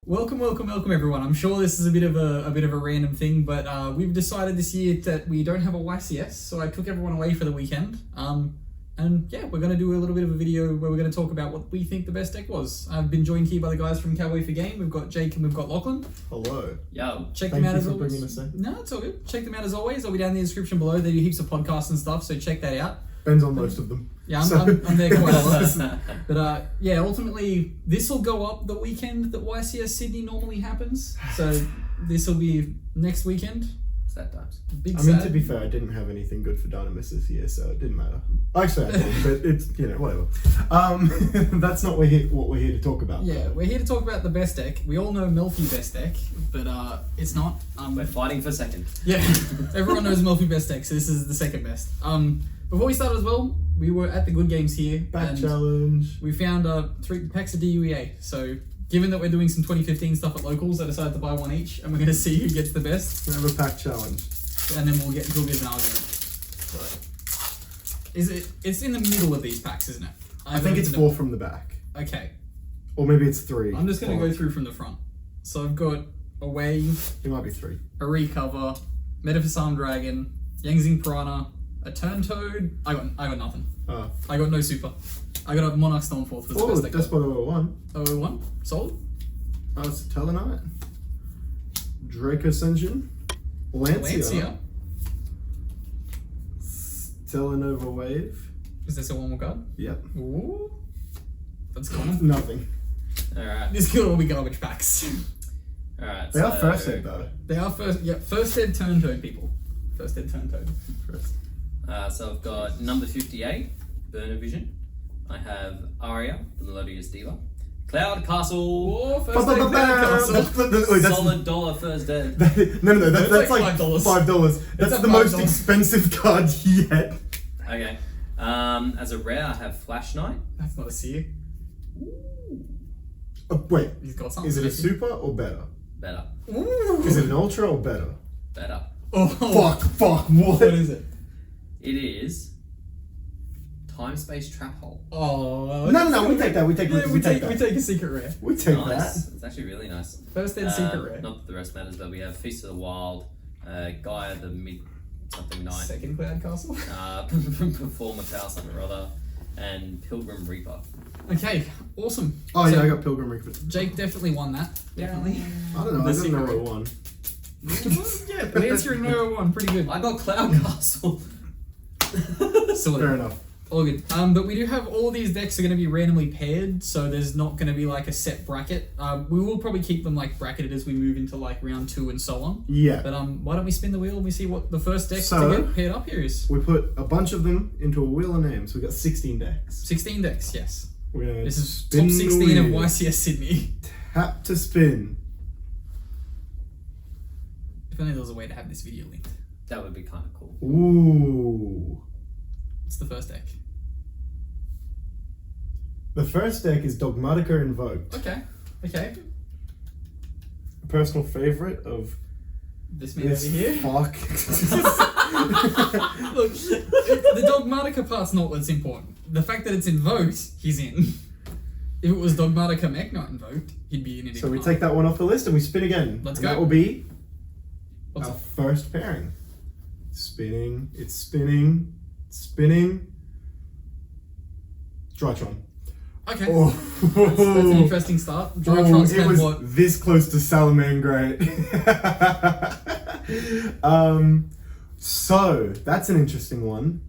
Welcome everyone. I'm sure this is a bit of a random thing, but we've decided this year that we don't have a YCS, so I took everyone away for the weekend. And yeah, we're going to do a little bit of a video where we're going to talk about what we think the best deck was. I've been joined here by the guys from Cowboy for Game. We've got Jake and we've got Lachlan. Hello. Yo. Check them out as always. Bringing us in. No, it's all good. Check them out as always. They'll be down in the description below. They do heaps of podcasts and stuff, so check that out. Depends on most of them. Yeah, I'm there quite a lot. But yeah, ultimately, this will go up the weekend that YCS Sydney normally happens. So this will be next weekend. Sad times. Big I mean, sad. to be fair, I didn't have anything good for Dynamis this year, so it didn't matter. Actually, I did, but it's, whatever. That's not what we're here to talk about. Yeah, we're here to talk about the best deck. We all know Melfi best deck, but it's not. We're fighting for second. Yeah, everyone knows Melfi best deck, so this is the second best. Before we started as well, we were at the Good Games here. Back challenge. We found 3 packs of DUEA. So, given that we're doing some 2015 stuff at locals, I decided to buy one each, and we're going to see who gets the best. We have a pack challenge. And then we'll get into a bit of an argument. It's in the middle of these packs, isn't it? I think it's 4 from the back. Okay. Or maybe it's 3. I'm just going to go through from the front. So I've got a Wave, It might be 3. a Recover, Metaphysarm Dragon, Yangzing Piranha, a Turn Toad. I got nothing. I got no super. I got a Monarch Stormforth for the best deck. Despot 001. 001? Sold? It's Tellarknight. Draco Ascension. Lancia. Telenova Wave. Is this a one more card? Yep. Ooh. That's common. Nothing. Alright. This could all be garbage packs. Alright. They are first aid though. They are first ed Turn Toad people. First ed Turn Toad. So I've got number 58, Burner Vision. I have Aria, the Melodious Diva. Cloud Castle. Oh, first ed Cloud Castle. Solid dollar first ed. No, that's like $5. $5. That's the most expensive card yet. Okay. As a rare, I have Flash Knight. That's not a seer. Wait, He's got something. is it a super or better? Better. Ooh. Is it an ultra or better? Better. Oh. Fuck, what? What is it? It is Time Space Trap Hole. Oh. No, we take that. We take that. We take a secret rare. We take Nice. that. It's actually really nice. First ed secret rare. Not that the rest matters, but we have Feast of the Wild, Gaia the Mid something Knight, Second Cloud Castle. Performer Power something or other, and Pilgrim Reaper. Okay, awesome. Oh So, yeah, I got Pilgrim Reaper. Jake definitely won that. Definitely. I don't know. The I secret don't know rare. what one. Yeah, but answering no one, pretty good. I got Cloud Castle. Sorted. Fair enough. All good. But we do have all these decks are going to be randomly paired, so there's not going to be like a set bracket. We will probably keep them like bracketed as we move into like round 2 and so on. Yeah. But why don't we spin the wheel and we see what the first deck So- to get paired up here is? We put a bunch of them into a wheel of names. We got 16 decks. 16 decks, yes. We're gonna This is spin top the 16 of wheel. YCS Sydney. Tap to spin. If only there was a way to have this video linked. That would be kind of cool. Ooh. It's the first deck. The first deck is Dogmatica Invoked. Okay. A personal favorite of This man this over here. fuck. Look, the Dogmatica part's not what's important. The fact that it's invoked, he's in. If it was Dogmatica Mech not invoked, he'd be in it. So we take that one off the list and we spin again. Let's And go. That will be What's our up? first pairing. Spinning. It's spinning. Spinning. Drytron. Okay. Oh. That's an interesting start. Drytron's it had was what? this close to Salamangreat. So that's an interesting one.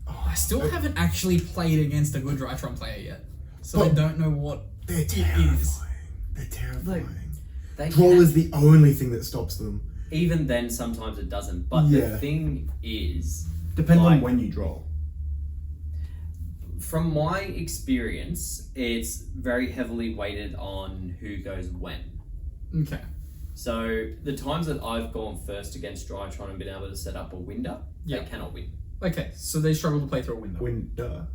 I still haven't actually played against a good Drytron player yet, so I But- don't know what They're it terrifying. is. They're terrifying. They Draw can- is the only thing that stops them. Even then, sometimes it doesn't. But Yeah. the thing is, Depends on Like- when you draw. from my experience, it's very heavily weighted on who goes when. Okay. So the times that I've gone first against Drytron and been able to set up a window, Yeah. they cannot win. Okay, so they struggle to play through a window.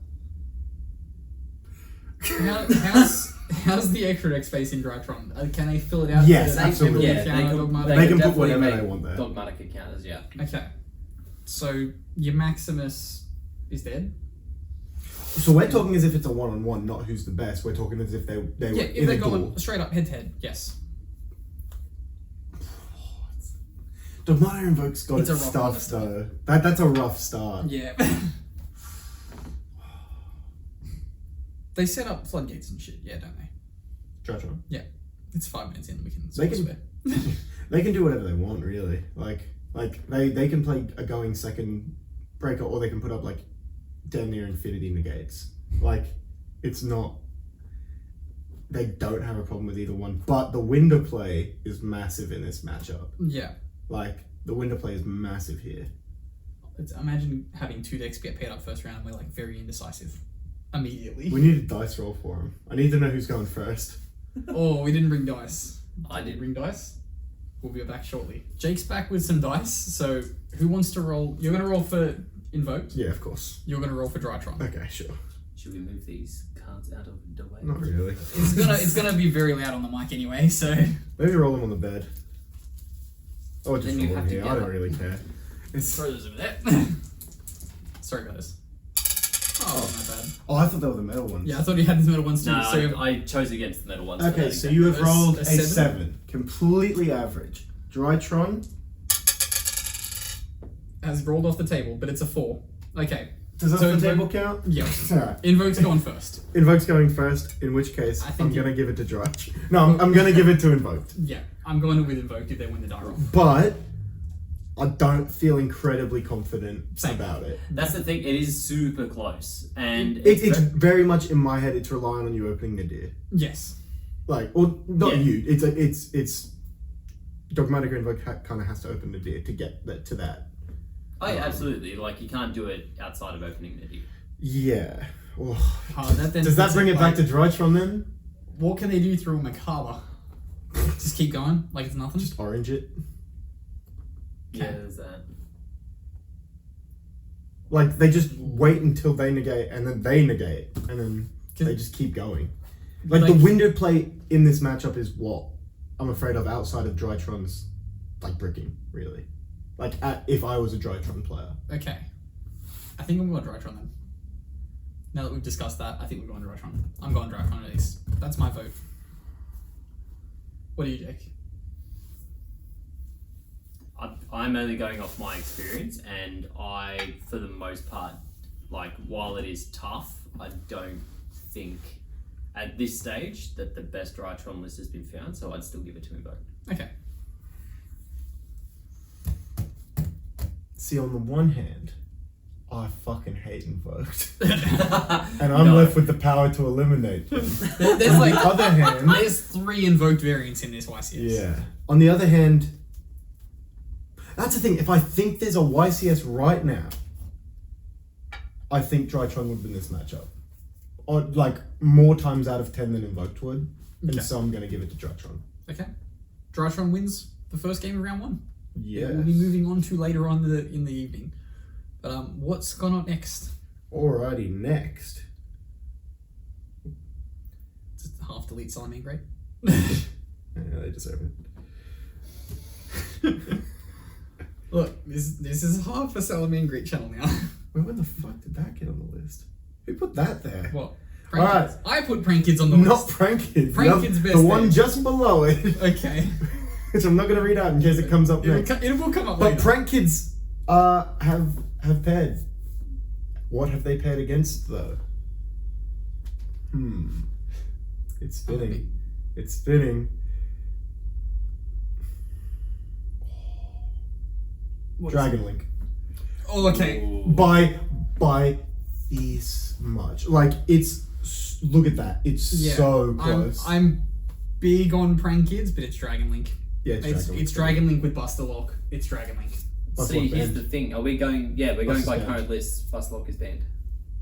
How's the extra deck space in Drytron? Can they fill it out? Yes, so that absolutely. heavily Yeah, counter they Dogmatica? They can put definitely whatever make they want there. Dogmatica counters, yeah. Okay. So your Maximus is dead? So we're talking as if it's a one-on-one, not who's the best. We're talking as if they were Yeah, if in they're a going duel. straight up head-to-head, yes. Dominator Invoke's got It's a its rough stuff, one to start. though. That's a rough start. Yeah. They set up floodgates and shit, yeah, don't they? Drytron. Yeah. It's 5 minutes in, we can They can- spare. They can do whatever they want, really. Like they can play a going second breaker, or they can put up like damn near infinity negates. Like, it's not. They don't have a problem with either one, but the window play is massive in this matchup. Yeah. Like, the window play is massive here. Imagine having 2 decks get paired up first round and we're like very indecisive immediately. We need a dice roll for him. I need to know who's going first. Oh, we didn't bring dice. I did. Bring dice. We'll be back shortly. Jake's back with some dice, so who wants to roll? You're going to roll for Invoked. Yeah, of course. You're going to roll for Drytron. Okay, sure. Should we move these cards out of the way? Not really. It's gonna be very loud on the mic anyway, so Maybe roll them on the bed. Or just Then you roll them have to here. get I don't up. really care. It's. throw those over there. Sorry guys. Oh, not bad. Oh, I thought they were the metal ones. Yeah, I thought you had these metal ones too. No, so I chose against the metal ones. for Okay, that so example. you have rolled A a seven? 7. Completely average. Drytron. has rolled off the table, but it's a 4. Okay. Does that So the Invoke- table count? Yeah. Alright. Invoke's going first. Invoke's going first, in which case I think I'm you- going to give it to Drytron. No, I'm going to give it to Invoked. Yeah, I'm going with Invoked if they win the die roll. But I don't feel incredibly confident Same. about it. That's the thing. It is super close, and It's very much in my head. It's relying on you opening the deer, Yes. like, or not Yeah. you. It's Dogmatic Invoke kind of has to open the deer to get to that. Oh yeah, absolutely. Like you can't do it outside of opening the deal. Yeah. Oh. Does That bring it back to Drytron then? What can they do through a Macabre? Just keep going like it's nothing. Just orange it. Yeah, there's that. Like, they just wait until they negate, and then they negate, and then they just keep going. Like, the window play in this matchup is what I'm afraid of outside of Drytron's, like, bricking, really. Like, if I was a Drytron player. Okay. I think I'm going Drytron then. Now that we've discussed that, I think we're going Drytron. I'm going Drytron at least. That's my vote. What do you, Jake? I'm only going off my experience, and I, for the most part, like while it is tough, I don't think at this stage that the best Drytron list has been found. So I'd still give it to Invoked. Okay. See, on the one hand, I fucking hate Invoked. There's And I'm No. left with the power to eliminate them. like On the other hand, there's 3 invoked variants in this YCS. yeah. On the other hand, that's the thing. If I think there's a YCS right now, I think Drytron would win this matchup. Or, like, more times out of 10 than Invoked would. And Okay. so I'm going to give it to Drytron. Okay. Drytron wins the first game of round 1. Yeah. We'll be moving on to later on in the evening. But what's gone on next? Alrighty, next. Just half delete Salamangreat. Yeah, they deserve it. Look, this is half a Salamangreat channel now. Wait, when the fuck did that get on the list? Who put that there? What? Prank Alright. Kids. I put Prank Kids on the Not list. Prank Kids. Prank Kids best The one thing. just below it. Okay. Which I'm not going to read out in case it comes up next. It will come up But later. Prank Kids have paired. What have they paired against though? It's spinning. It's spinning. What is Dragon Link. Oh, okay. Ooh. By this much. Like, look at that. It's Yeah. so close. I'm big on Prank Kids, but it's Dragon Link. It's Dragon Link with Buster Lock. It's Dragon Link. That's See, what here's banned. the thing. Are we going? Yeah, we're going What's by banned? current lists. Fast Lock is banned.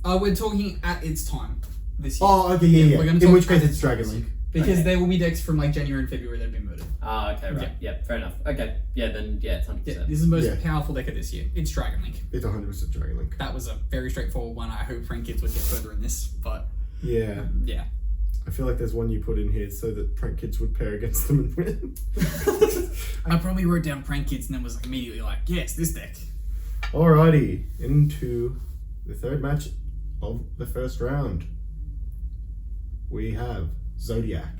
We're talking at its time this year. Oh, okay, yeah. we're gonna In talk which case at it's its time Dragon this year. Link. Because Okay. there will be decks from like January and February that have been murdered. Ah, okay, right. Yeah, fair enough. Okay, yeah, then yeah, it's 100%. Yeah, this is the most Yeah. powerful deck of this year. It's Dragon Link. It's 100% Dragon Link. That was a very straightforward one. I hope Prank Kids would get further in this, but Yeah. yeah. I feel like there's one you put in here so that Prank Kids would pair against them and win. I probably wrote down Prank Kids and then was like immediately like, yes, this deck. Alrighty, into the third match of the first round, we have Zoodiac.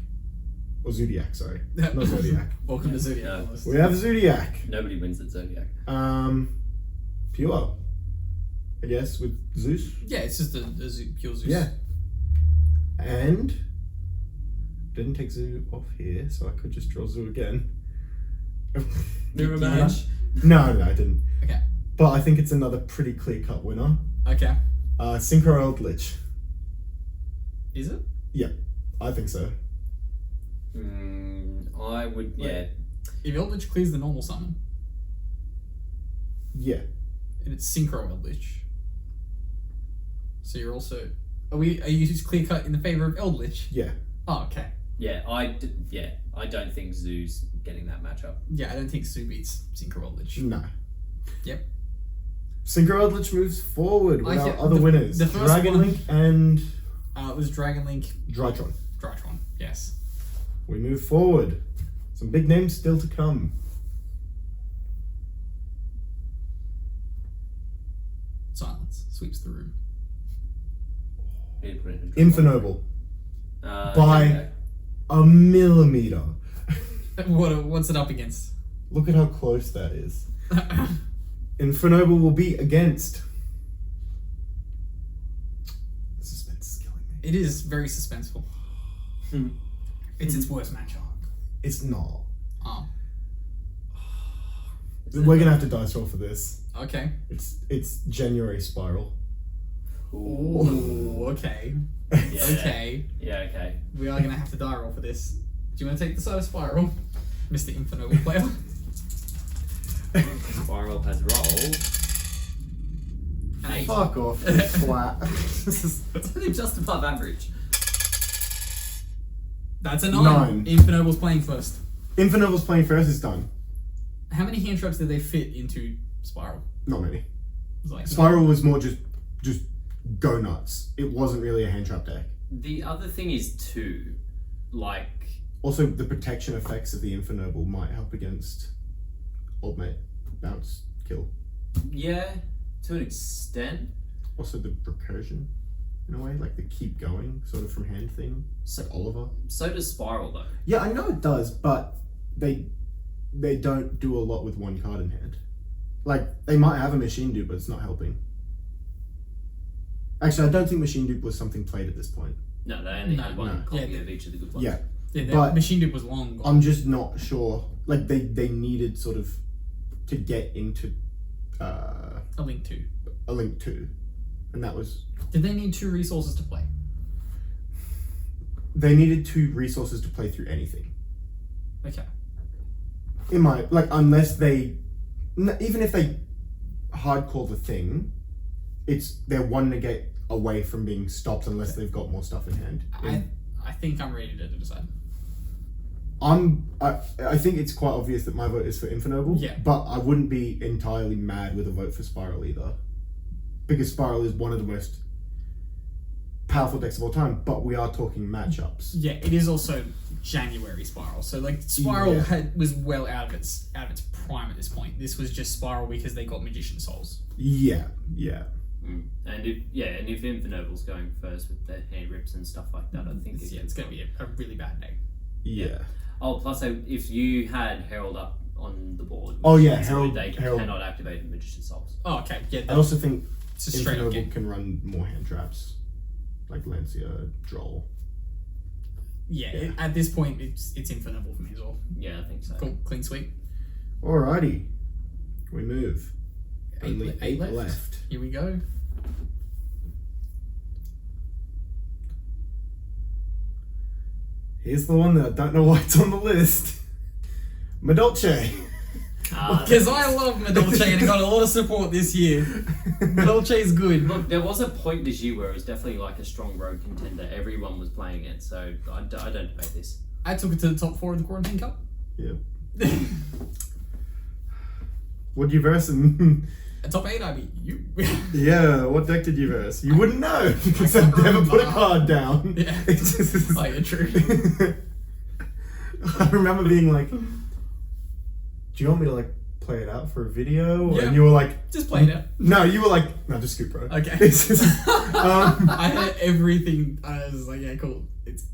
Or Zoodiac, sorry. Not Zoodiac. Welcome to Zoodiac. No. List. We have Zoodiac. Nobody wins at Zodiac. Pure. I guess, with Zeus. Yeah, it's just a pure Zeus. Yeah. And didn't take Zoo off here, so I could just draw Zoo again. Mirror Did you match. No, I didn't. Okay. But I think it's another pretty clear-cut winner. Okay. Synchro Eldlich. Is it? I think so. I would, yeah. If Eldlich clears the normal summon, Yeah. and it's Synchro Eldlich, so you're also... Are you just clear cut in the favor of Eldlich? Yeah. Oh, okay. Yeah, I don't think Zoo's getting that matchup. Yeah, I don't think Sue beats Synchro Eldlich. No. Yep. Synchro Eldlich moves forward with I our get- other winners. the first Dragon one- Link and It was Dragon Link, Drytron. Drytron. Yes. We move forward. Some big names still to come. Silence sweeps the room. Need to put it in a Infernoble. By okay. A millimeter. What's it up against? Look at how close that is. Infernoble will be against. The suspense is killing me. It is very suspenseful. It's its worst matchup. It's not. Oh, We're gonna have to dice roll for this. okay. It's January Spyral. Ooh, okay. Yeah. Okay. Yeah, okay. We are going to have to die roll for this. Do you want to take the side of Spyral? Mr. Infernoble player. Spyral has rolled. An 8. Fuck off, you flat. It's only just above average. That's a 9. 9. Infernoble's playing first. Infernoble's playing first is done. How many hand traps did they fit into Spyral? Not many. It was like Spyral was more just go nuts. It wasn't really a hand trap deck. The other thing is too, like, Also, the protection effects of the Infernoble might help against Old Mate bounce kill. yeah, to an extent. Also, the recursion in a way, like the keep going sort of from hand thing. So, Like Oliver. so does Spyral though. Yeah, I know it does, but they don't do a lot with one card in hand. Like, they might have a machine dupe, but it's not helping. Actually, I don't think machine dupe was something played at this point. No, they only No, had one no. copy Yeah, of each of the good ones. Yeah, yeah, the but- machine dupe was long gone. I'm just not sure. Like, they needed sort of to get into A Link 2. a Link 2, and that was Did they need 2 resources to play? they needed 2 resources to play through anything. Okay. In my like, unless they, even if they hardcore the thing, they're one negate away from being stopped unless they've got more stuff in hand. I think I'm ready to decide. I think it's quite obvious that my vote is for Infernoble. Yeah. But I wouldn't be entirely mad with a vote for Spyral either, because Spyral is one of the most powerful decks of all time. But we are talking matchups. Yeah, it is also January Spyral. So like Spyral Yeah. was well out of its prime at this point. This was just Spyral because they got Magician Souls. Yeah. And if Infernoble's going first with the hand rips and stuff like that, I think It's going to be a really bad day. Yeah. Oh, plus if you had Herald up on the board, Oh, yeah, so Herald- they Herald. cannot activate the Magician Souls. Oh, okay. Yeah, I also think it's a straight up Infernoble game. can run more hand traps, like Lancia, Droll. Yeah, at this point, it's Infernoble for me as well. Yeah, I think so. Cool, clean sweep. Alrighty, we move. Only 8 left. left. Here we go. Here's the one that I don't know why it's on the list. Madolche. Because I love Madolche and it got a lot of support this year. Madolche is good. Look, there was a point this year where it was definitely like a strong road contender. Everyone was playing it, so I don't debate this. I took it to the top 4 of the Quarantine Cup. Yeah. What'd you verse in? At top 8, I beat you. Yeah, what deck did you verse? You wouldn't know because I've never put a card down. Yeah. It's just, Oh, yeah, true. I remember being like, do you want me to like play it out for a video? Yeah. And you were like, Just play it out. no, you were like, no, just scoop, bro. Okay. I had everything. I was like, yeah, cool. It's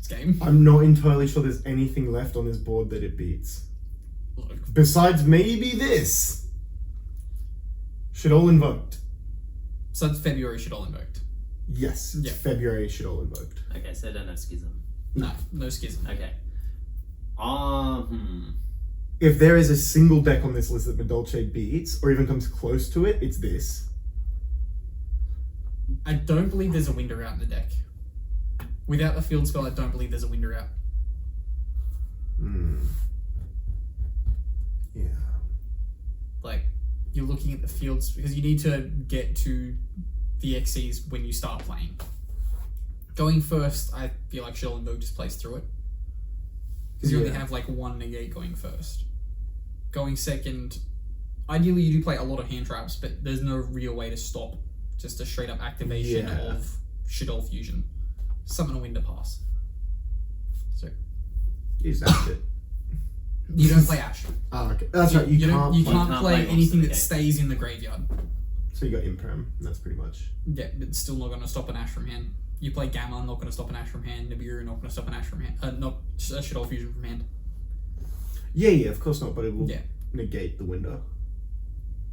game. I'm not entirely sure there's anything left on this board that it beats. Look, Besides maybe this. Should all invoked. so it's February should all invoked. Yes. Yeah. February should all invoked. Okay, so I don't have Schism. No schism. Okay. If there is a single deck on this list that Madolche beats, or even comes close to it, it's this. I don't believe there's a Winder out in the deck. Without the field spell, I don't believe there's a Winder out. Yeah. Like, you're looking at the fields because you need to get to the XCs when you start playing. Going first, I feel like Shell and Vogue just plays through it. Because you only have like one negate going first. Going second, ideally you do play a lot of hand traps, but there's no real way to stop just a straight up activation of Shadow Fusion. Summon a Winder Pass. So Is that it? you don't play Ash. Oh, okay. That's right. You can't can't play monster anything that negate. stays in the graveyard. So you got Imperm. That's pretty much. Yeah, but it's still not going to stop an Ash from hand. You play Gamma, not going to stop an Ash from hand. Nibiru, not going to stop an Ash from hand. Not Shadow Fusion from hand. Yeah, of course not, but it will Yeah. negate the window.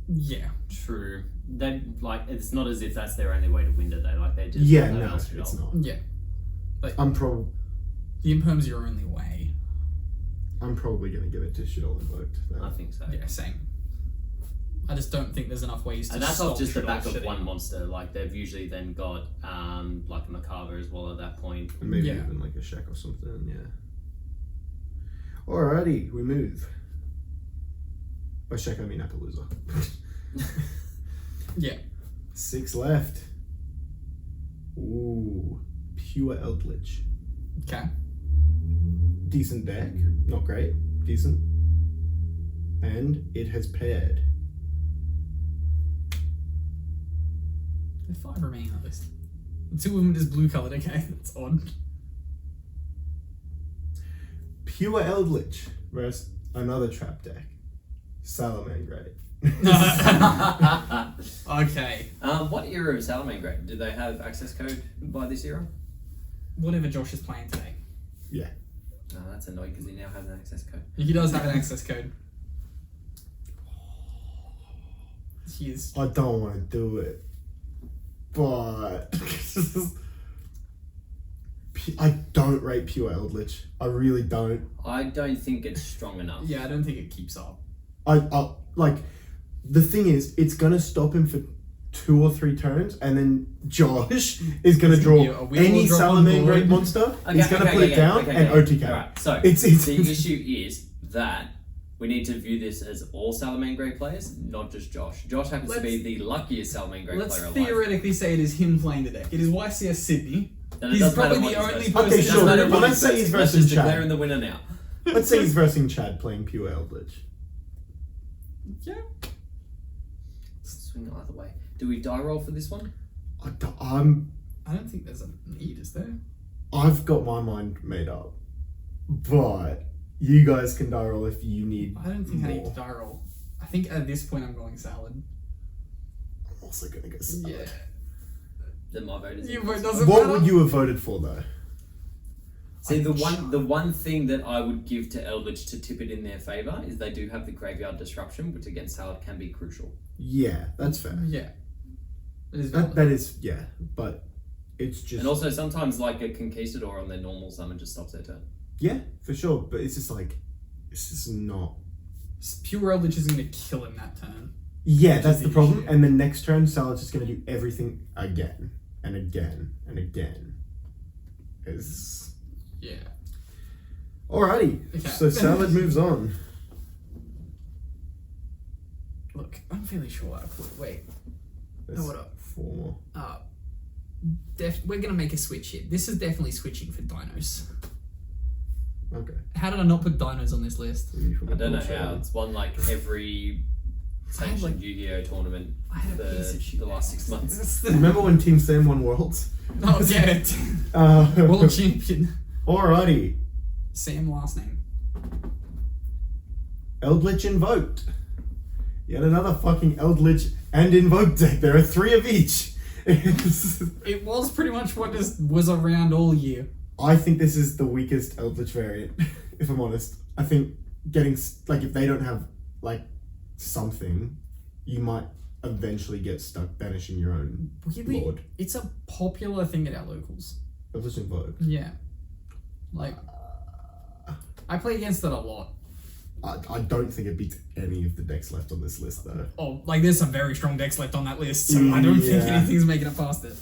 Yeah. True. They like it's not as if that's their only way to win it though. Like they just Yeah, don't no, have else to it's go. not. Yeah. I'm probably your only way. I'm probably gonna give it to Shadow Invoked. I think so. Yeah, same. I just don't think there's enough ways to And that's stop off just the Shadow back of shitting. one monster. Like they've usually then got like a Macabre as well at that point. And maybe Yeah. even like a Shack or something, yeah. Alrighty, we move. By Shack I mean Appaloosa. Yeah. 6 left. Ooh. Pure Eldlich. Okay. Decent deck. Not great. Decent. And it has paired. There are 5 remaining on the list. The 2 of them just blue coloured, okay? That's odd. Pure Eldlich versus another trap deck. Salamangreat. Okay. What era of Salamangreat? Did they have access code by this era? Whatever Josh is playing today. Yeah. No, that's annoying because he now has an access code. He does have an access code. He is. I don't want to do it. But I don't rate Pure Eldlich. I really don't. I don't think it's strong enough. Yeah, I don't think it keeps up. I like the thing is it's gonna stop him for 2 or 3 turns and then Josh is gonna It's draw gonna be a wheel any drop on Salamangreat board. monster. He's gonna put it down and OTK. Alright, so It's the issue is that we need to view this as all Salamangreat players, not just Josh. Josh happens to be the luckiest Salamangreat Let's player alive. theoretically say it is him playing the deck. It is YCS Sydney. Then it He's doesn't matter probably what the he's only versing. person. Okay, Doesn't sure, matter but what let's he's say he's versing. Let's versing just Chad. declaring the winner now. Let's say he's versing Chad playing Pure Eldlich. Yeah. Swing either way. Do we die roll for this one? I don't think there's a need, is there? I've got my mind made up, but you guys can die roll if you need. I don't think I need to more. die roll. I think at this point I'm going salad. I'm also gonna go salad. Yeah. Then my vote is. Your vote impossible. doesn't What matter. would you have voted for though? See, the one thing that I would give to Eldlich to tip it in their favour is they do have the graveyard disruption, which against Salad can be crucial. Yeah, that's fair. Yeah. It is valid. That is but it's just And also sometimes like a Conquistador on their normal summon just stops their turn. yeah, for sure. But it's just like it's just not. Pure Eldlich is going to kill him that turn. Yeah, Which that's is the the problem. issue. And then next turn, Salad's just gonna do everything again and again and again. Is Yeah. alrighty. Okay. So Salad moves on. Look, I'm fairly sure I put. Wait. There's what up? 4 more. We're going to make a switch here. This is definitely switching for dinos. Okay. How did I not put dinos on this list? I don't know how. It's won like every sanctioned like- Yu-Gi-Oh tournament I had for a piece of shit. the last 6 months. Remember when Team Sam won Worlds? Oh, yeah. Uh, World champion. Alrighty. Sam last name. Eldlich Invoked. Yet another fucking Eldlich and Invoked deck. There are 3 of each. It was pretty much what was around all year. I think this is the weakest Eldlich variant, if I'm honest. I think getting, like, if they don't have, like, something, you might eventually get stuck banishing your own Weirdly, lord. it's a popular thing at our locals. Eldlich Invoked. Yeah. Like, I play against it a lot. I don't think it beats any of the decks left on this list, though. Oh, like, there's some very strong decks left on that list, so I don't think anything's making it past it.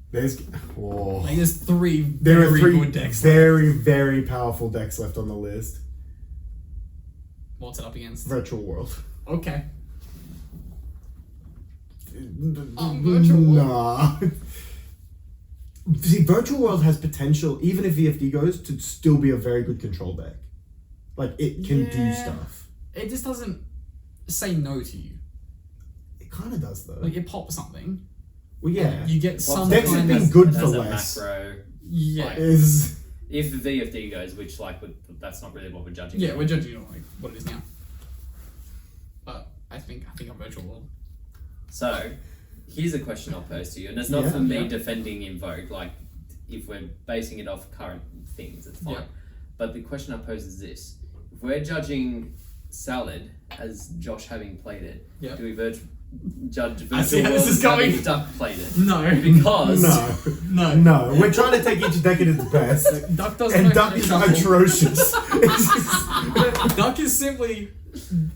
There's Like, there's 3 there are very 3 good decks. very, very powerful decks left on the list. What's it up against? Virtual World. Okay. Virtual World? Nah. See, Virtual World has potential, even if VFD goes, to still be a very good control deck. Like, it can do stuff. It just doesn't say no to you. It kind of does, though. Like, it pops something. Well, yeah. You get some decks have kind been of... good It for has a less. macro. Yeah. Like, Is if the VFD goes, which like that's not really what we're judging. Yeah, we're judging on like what it is now. But I think I'm Virtual World. So, here's a question I'll pose to you, and it's not Yeah. for me Yeah. defending Invoked. Like, if we're basing it off current things, it's fine. Yeah. But the question I pose is this: if we're judging Salad as Josh having played it, Yeah. do we judge I see Virtual how World this is as having going. Duck played it? No. Because No. We're trying to take each deck at its best. Duck doesn't And know Duck how to is shuffle. atrocious. Duck is simply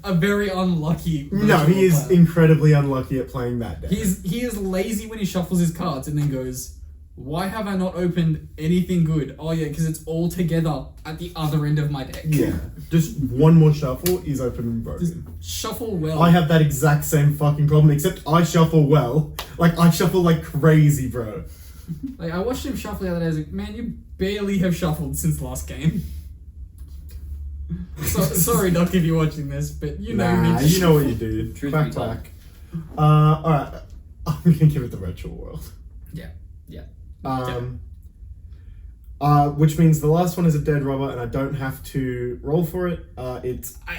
a very unlucky. No, Virtual he is player. incredibly unlucky at playing that deck. He is lazy when he shuffles his cards and then goes, "Why have I not opened anything good?" Oh yeah, because it's all together at the other end of my deck. Yeah, just one more shuffle, he's open and Just broken. shuffle well. I have that exact same fucking problem, except I shuffle well. Like, I shuffle like crazy, bro. Like, I watched him shuffle the other day. I was like, man, you barely have shuffled since last game. Sorry, Doc, if you're watching this, but you know Nah, me. you know what you do. Truth Quack, be told. quack. Alright, I'm gonna give it the Virtual World. Yeah. Which means the last one is a dead rubber, and I don't have to roll for it. It's I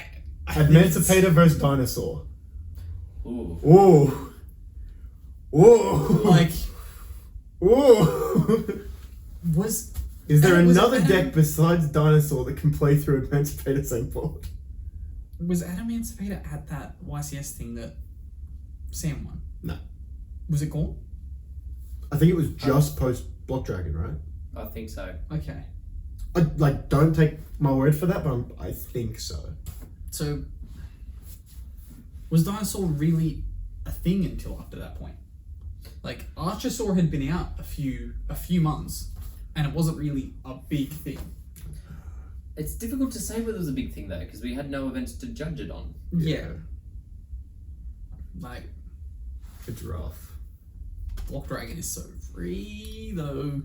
think it's- Adamancipator versus Dinosaur. Ooh. Ooh. Ooh. Like, Ooh. was Is there was another Adam- deck besides Dinosaur that can play through Adamancipator same board? was Adamancipator at that YCS thing that Sam won? No. Was it gone? I think it was just post Block Dragon, right? I think so. Okay. Don't take my word for that, but I think so. So, was Dinosaur really a thing until after that point? Like, Archosaur had been out a few months, and it wasn't really a big thing. It's difficult to say whether it was a big thing though, because we had no events to judge it on. Yeah. Like, It's rough. Block Dragon is so free, though.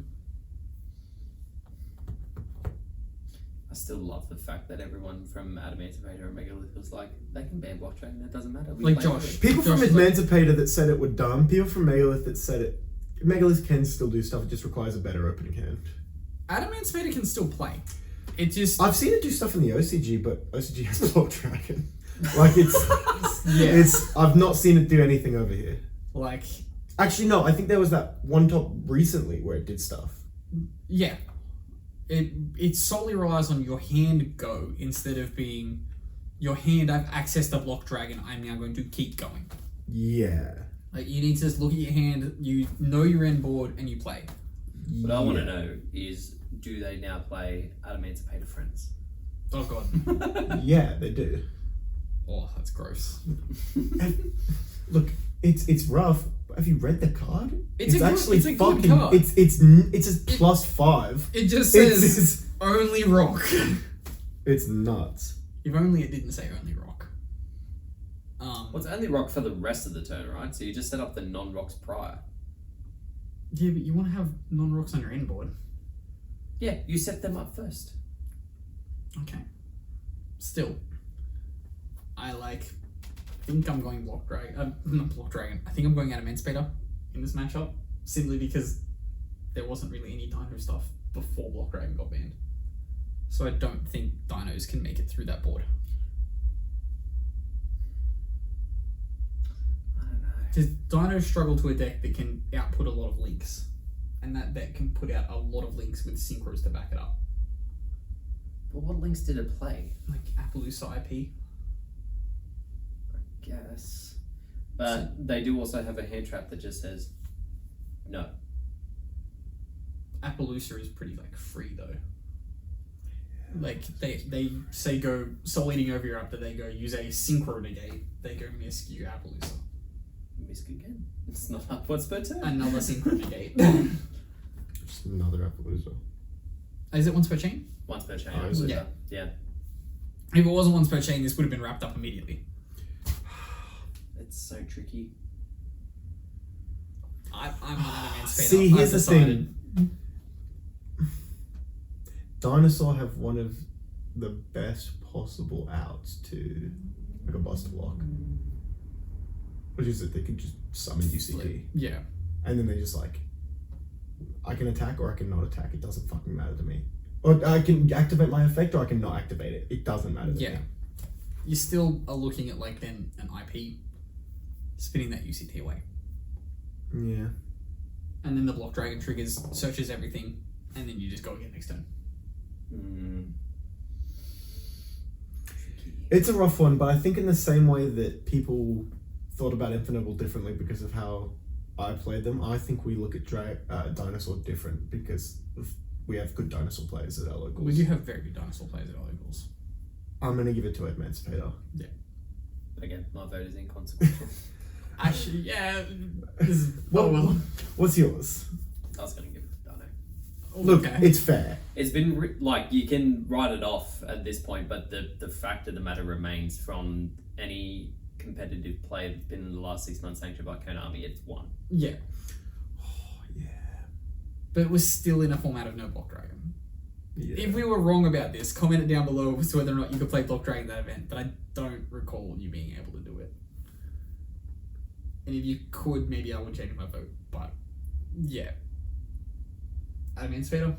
I still love the fact that everyone from Adamancipator and Megalith was like, they can ban Block Dragon, it doesn't matter. We Like play Josh. with it." People from Josh, like- Adamancipator that said it were dumb. People from Megalith that said it. Megalith can still do stuff. It just requires a better opening hand. Adamancipator can still play. It just... I've seen it do stuff in the OCG, but OCG has Block Dragon. Like, Yeah. I've not seen it do anything over here. Like, Actually, no. I think there was that one top recently where it did stuff. yeah. It solely relies on your hand go instead of being your hand, I've accessed the Block Dragon, I'm now going to keep going. Yeah. Like, you need to just look at your hand, you know your end board, and you play. What I want to know is, do they now play Adamancipator Friends? Oh god. Yeah, they do. Oh, that's gross. Look, it's rough. Have you read the card? It's a good fucking. card. It's a +5. It just It's- says only rock. It's nuts. If only it didn't say only rock. Well, it's only rock for the rest of the turn, right? So you just set up the non-rocks prior. Yeah, but you want to have non-rocks on your end board. Yeah, you set them up first. Okay. Still, I think I'm going Block Dragon. Not Block Dragon. I think I'm going Adamancipator in this matchup simply because there wasn't really any Dino stuff before Block Dragon got banned. So I don't think Dinos can make it through that board. Does Dino struggle to a deck that can output a lot of links? And that deck can put out a lot of links with synchros to back it up. But what links did it play? Like Appaloosa IP. Guess. But they do also have a hand trap that just says no. Appaloosa is pretty like free though. Like they say go Soul Eating over your Raptor, they go use a Synchro negate, they go Misc you Appaloosa. Misc again. It's not up once per turn. Another Synchro negate. Just another Appaloosa. Is it once per chain? Once per chain. Oh, is it? Yeah. If it wasn't once per chain, this would have been wrapped up immediately. It's so tricky. I'm an Adamancipator. See, here's the thing. Dinosaur have one of the best possible outs to like a Buster Block. Which is that they can just summon UCP. Yeah. And then they just like, I can attack or I can not attack. It doesn't fucking matter to me. Or I can activate my effect or I can not activate it. It doesn't matter to me. You still are looking at like then an IP spinning that UCP away. Yeah. And then the Block Dragon triggers, searches everything, and then you just go again next turn. It's a rough one, but I think in the same way that people thought about Infernoble differently because of how I played them, I think we look at Dinosaur different because we have good Dinosaur players at our locals. We do have very good Dinosaur players at our locals. I'm going to give it to Adamancipator. Yeah. Again, my vote is inconsequential. Actually, yeah. What's yours? I was going to give it to Dino. Look, it's fair. It's been like you can write it off at this point, but the fact of the matter remains from any competitive play that's been in the last 6 months sanctioned by Konami, it's won. Yeah. Oh, yeah. But it was still in a format of no Block Dragon. Yeah. If we were wrong about this, comment it down below as to whether or not you could play Block Dragon that event, but I don't recall you being able to do it. And if you could, maybe I would change my vote, but yeah. Adamancipator.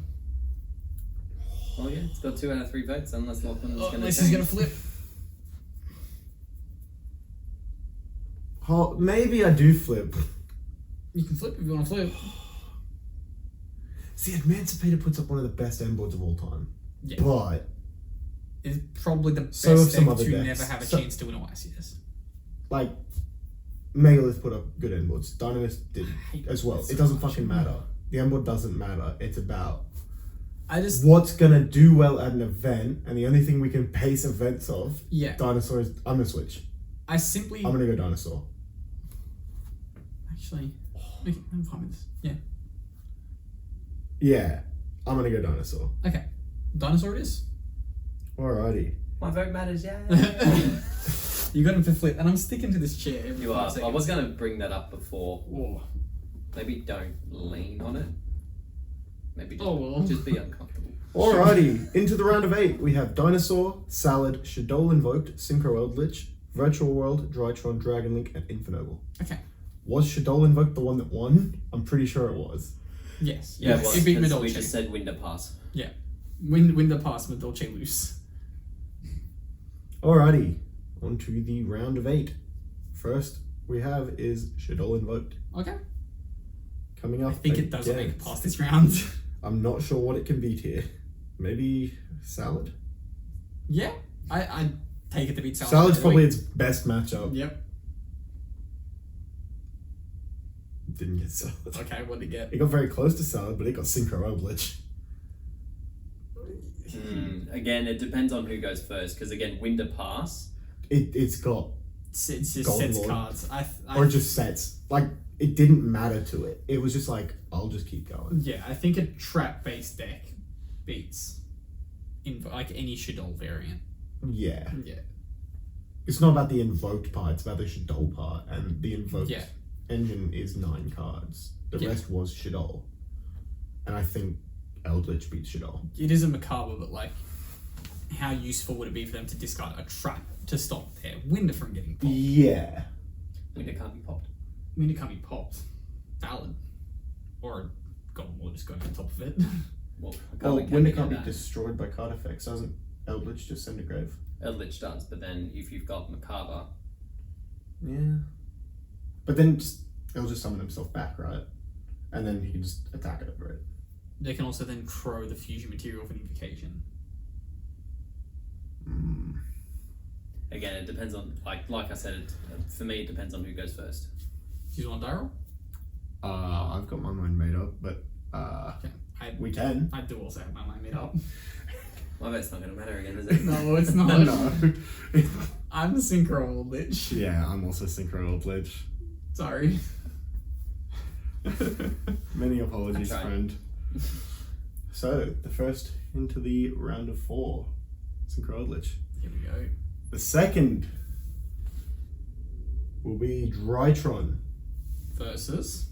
Oh yeah, it's got 2 out of 3 votes unless Lachlan is going to Unless he's going to flip. Oh, maybe I do flip. You can flip if you want to flip. See, Adamancipator puts up one of the best end boards of all time. Yeah. But It's probably the best So have some deck other to decks. never have a chance to win a YCS. like Megalith put up good end boards. Dynamis did as well. that It so doesn't much. fucking matter. The end board doesn't matter. It's about I just what's gonna do well at an event, and the only thing we can base events of, yeah. Dinosaur is. I'm gonna switch. I simply I'm gonna go Dinosaur. actually okay, I'm fine with this. Yeah. Yeah, I'm gonna go Dinosaur. Okay. Dinosaur it is. Alrighty. My vote matters, yeah. You got him to flip, and I'm sticking to this chair every You 5 are. I seconds. was going to bring that up before. Oh. Maybe don't lean on it. Maybe just, Oh, well. just be uncomfortable. Alrighty, into the round of 8, we have Dinosaur, Salad, Shadol Invoked, Synchro Eldlich, Virtual World, Drytron, Dragon Link, and Infernoble. Okay. Was Shadol Invoked the one that won? I'm pretty sure it was. Yes. Yeah, Yes. well, It beat 'cause Madolche. we just said window pass. Win the pass, Madolche loose. Alrighty, on to the round of 8. First we have is Shadol Invoked. Okay. Coming up. I think it doesn't make it against- past this round. I'm not sure what it can beat here. Maybe Salad? Yeah. I take it to beat Salad. Salad's probably early. its best matchup. Yep. Didn't get Salad. Okay, what did it get? It got very close to Salad, but it got Synchro Eldlich. Again, it depends on who goes first, because again, window pass. It's got, It's just Gold sets Lord. cards. or just sets. Like, it didn't matter to it. It was just like, I'll just keep going. Yeah, I think a trap-based deck beats like any Shadol variant. Yeah. Yeah. It's not about the invoked part, it's about the Shadol part. And the invoked Yeah. engine is 9 cards. The Yeah. rest was Shadol. And I think Eldlich beats Shadol. It is a macabre, but like, how useful would it be for them to discard a trap to stop their window from getting popped? Yeah. Window can't be popped. Window can't be popped. Valid. Or a Golden Lord just going on top of it. Well, Window can't be destroyed by card effects. Doesn't Eldlich just send a grave? Eldlich does, but then if you've got Macabre, Yeah. But then it'll just summon himself back, right? And then he can just attack it over it. They can also then crow the fusion material for the invocation. Again, it depends on, like I said, for me, it depends on who goes first. Do you want Daryl? I've got my mind made up, but Okay. we can. I do also have my mind made up. My bet's not going to matter again, is it? No, it's not. No. I'm the Synchro Eldlich. Yeah, I'm also Synchro Eldlich. Sorry. Many apologies, I tried. friend. So, the first into the round of 4. Synchro Eldlich. Here we go. The second will be Drytron. Versus.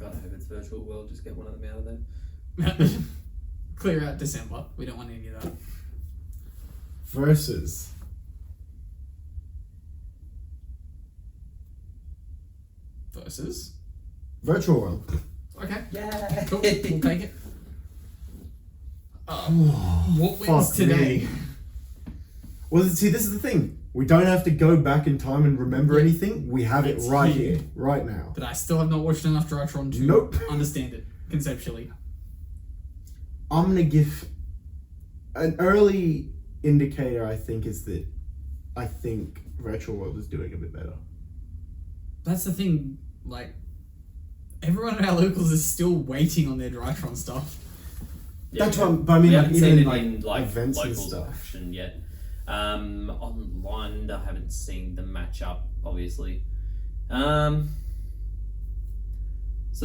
God, I hope it's virtual world. Just get one of them out of there. Clear out December. We don't want any of that. Versus Versus. Virtual World. Okay. Yeah. Cool. We'll take it. What wins Fuck today? me. Well, see, this is the thing. We don't have to go back in time and remember anything. We have it It's right here. here, right now. But I still have not watched enough Drytron to Nope. understand it conceptually. I'm gonna give an early indicator. I think is that I think Virtual World is doing a bit better. That's the thing. Like, everyone at our locals is still waiting on their Drytron stuff. That's what. But I mean, we like, haven't even seen in it like in events and locals stuff. action yet. Online, I haven't seen the matchup, obviously. So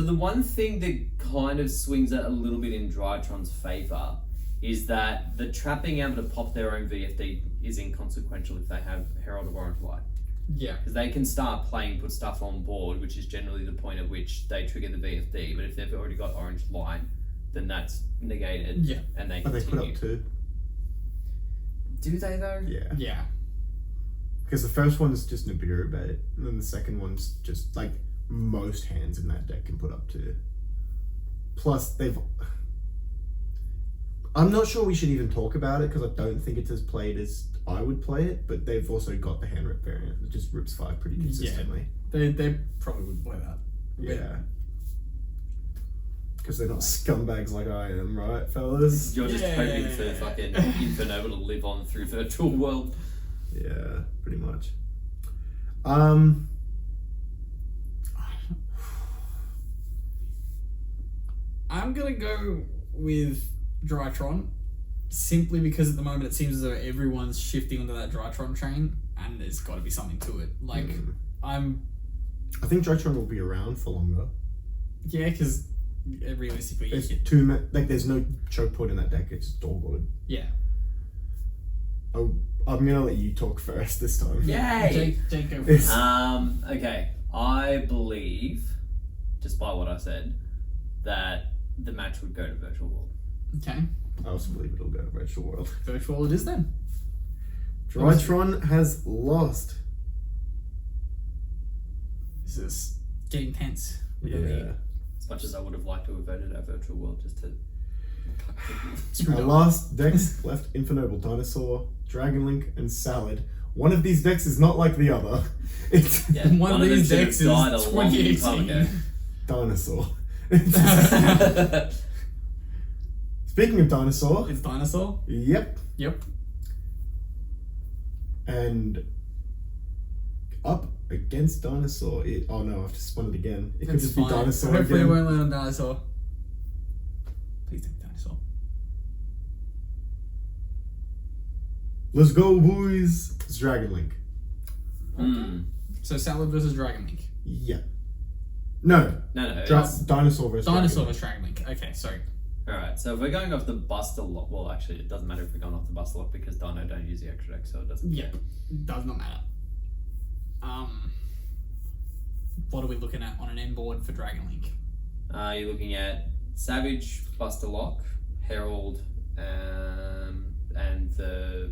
the one thing that kind of swings it a little bit in Drytron's favour is that the trap being able to pop their own VFD is inconsequential if they have Herald of Orange Light. Yeah. Because they can start playing, put stuff on board, which is generally the point at which they trigger the VFD. But if they've already got Orange Light, then that's negated. Yeah. And they But they continue. put up 2. Do they though? Yeah. Yeah. Because the first one's just Nibiru bait, and then the second one's just like most hands in that deck can put up 2. Plus, I'm not sure we should even talk about it because I don't think it's as played as I would play it, but they've also got the hand rip variant that just rips 5 pretty consistently. They probably would play that. Yeah. Because they're not scumbags like I am, right, fellas? You're just Yeah. hoping for fucking Infernoble to live on through virtual world. Yeah, pretty much. I'm gonna go with Drytron simply because at the moment it seems as though everyone's shifting onto that Drytron train, and there's got to be something to it. Like, I think Drytron will be around for longer. because realistically, There's there's no choke point in that deck. It's all good. yeah. Oh, I'm gonna let you talk first this time. Yay! Jake, go for It's- it. Okay. I believe, just by what I said, that the match would go to virtual world. Okay, I also believe it'll go to Virtual World. virtual it is then. Drytron has lost. This is getting tense. Yeah. As much as I would have liked to have voted at virtual world just to. Our last decks left Infernoble, Dinosaur, Dragon Link, and Salad. One of these decks is not like the other. It's Yeah, One of them these should have decks is died a long time 2018. ago. Dinosaur. Speaking of Dinosaur, It's Dinosaur. yep. Yep. And up against Dinosaur. Oh no, I've just spun it again. It could It's just fine. be Dinosaur Hopefully again. it won't land on Dinosaur. Please take Dinosaur. Let's go, boys. It's Dragon Link. So Salad versus Dragon Link. Yeah. No. No, Dinosaur versus Dinosaur Dragon Link. versus Dragon Link. Okay, sorry. Alright, so if we're going off the Buster Lock, well, actually, it doesn't matter if we're going off the Buster Lock because Dino don't use the extra deck, so it doesn't. Yeah, does not matter. What are we looking at on an end board for Dragon Link? You're looking at Savage, Buster Lock, Herald, and the